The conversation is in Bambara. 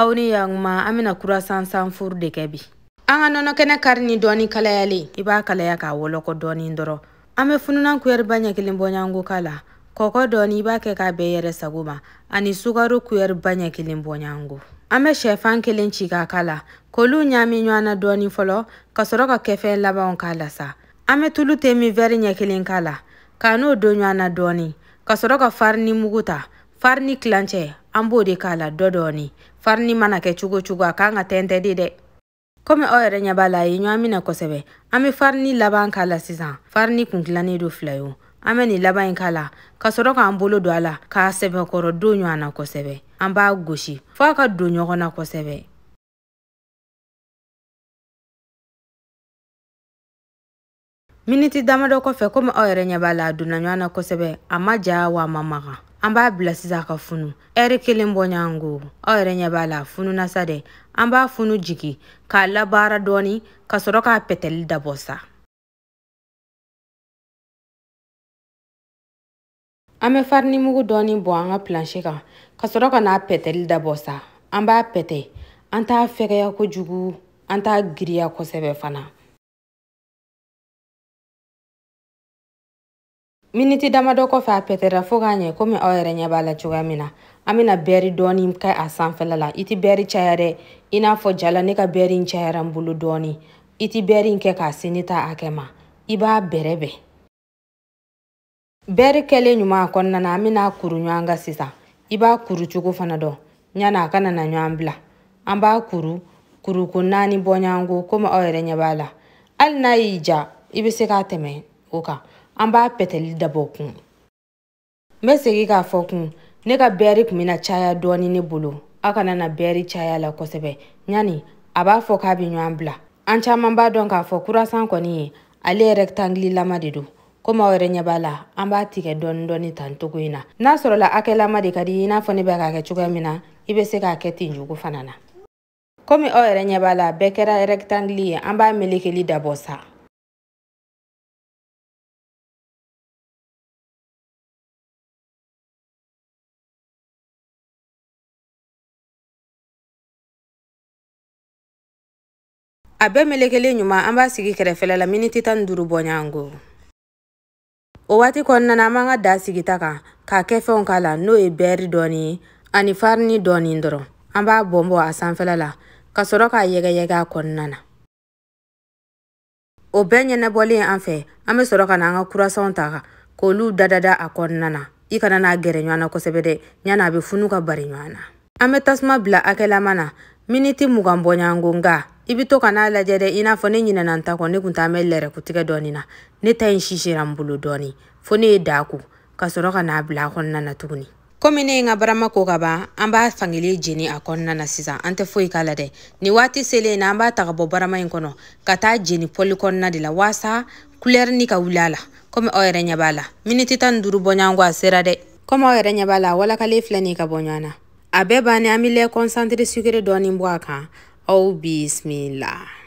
Awni yang ma amina kurasan sanfur de kebi. Anga nono kene karni doni kalayali. Iba kalaya ka woloko doni ndoro. Ame fununan kuyer banya kilimbo kala. Koko doni iba ke ka beyere saguma. Ani sugaru kuyer banya kilimbo nyangu. Ame shefan kilin chika kala. Kolu nyami nywana doni folo. Kasoroka kefe laba on kala sa. Ame tulu temi veri nyekilin kala. Kano do nywana doni. Kasoroka farni muguta. Farni klanche. Ambo de kala dodoni. Farni mana ke chugo akanga tente dide. Kome oere nyabala yi nyamina kosebe. Ame farni laban kala sisan. Farni kunklani do flayo. Ame ni laban kala. Kasoroka ambolo do ala. Ka sebe koro do nywana kosebe. Amba goshi. Faka do nyogona kosebe. Miniti damado kofe kome oere nyabala do na nywana kosebe. Ama jawa mamaga. Amba blasiza ka funu. Ere kilimbo nyangu. Oere nyabala funu nasade. Amba funu jiki. Ka labara doni. Kasoroka petel dabosa. Ame farni mugu doni boanga plancheka. Kasoroka na petel dabosa. Amba pete. Anta fegeya ko jugu. Anta giriya ko sebe fana. Miniti damado ko fa petera foganye kome oere nyabala chugamina. Amina beri doni kai asanfelala. Iti beri chayare. Ina fo jala nika beri nchayara mbulu doni. Iti beri nke ka sinita akema. Iba berebe. Beri kele nyuma akonna na amina kuru nyanga sisa. Iba kuru chugu fanado. Nyana akana na nyambla. Amba kuru kunani bonyangu kome oere nyabala. Al na ija. Ibi seka teme. Oka. Amba peteli dabokun. Mesegi ka fokun. Neka beri kumina chaya doni ni bulu. Akana na beri chaya la kosebe. Nyani, aba fokabi nyambla. Ancha mamba donka fokurasan koni. Ale rectangli lama didu. Koma oere nyabala. Amba tike doni tantukuina. Nasorola ake lama di kadi ina foni beka ke chugamina. Ibe seka keti njugu fanana. Komi oere nyabala bekera rectangli. Amba melikeli dabosa. Abe melekele nyuma amba sigi kerefele la miniti tan duru bonyango. O wati konna na manga da sigi taka ka kefe onkala no e beri doni ani farni doni ndoro. Amba bombo asanfele la kasoroka yega konna na. O benye na boli anfe ame soroka na anga kurason taka kolu dadada akonna na. Ikana na gere nywana kosebede nyana abe funuka bari nywana. Ame tasma bla akela mana miniti mugambonyango nga. Ibito kana lajede ina fone nyina nanta ko ne kunta melere kutiga doni na ne ta nshishira mbulu doni fone daku kasoroka na bla konna na tuguni komi ne nga barama ko kaba amba fangile jeni akonna na sisa ante foi kala de ni wati sele na amba ta bo barama inkono kata jeni polikonna de la wasa couleur ni ka wulala komi oere nyabala miniti tan duru bonyango asera de komi oere nyabala wala kale flani ka bonyana abeba ne amile concentré sucre doni mbwaka. Oh, bismillah.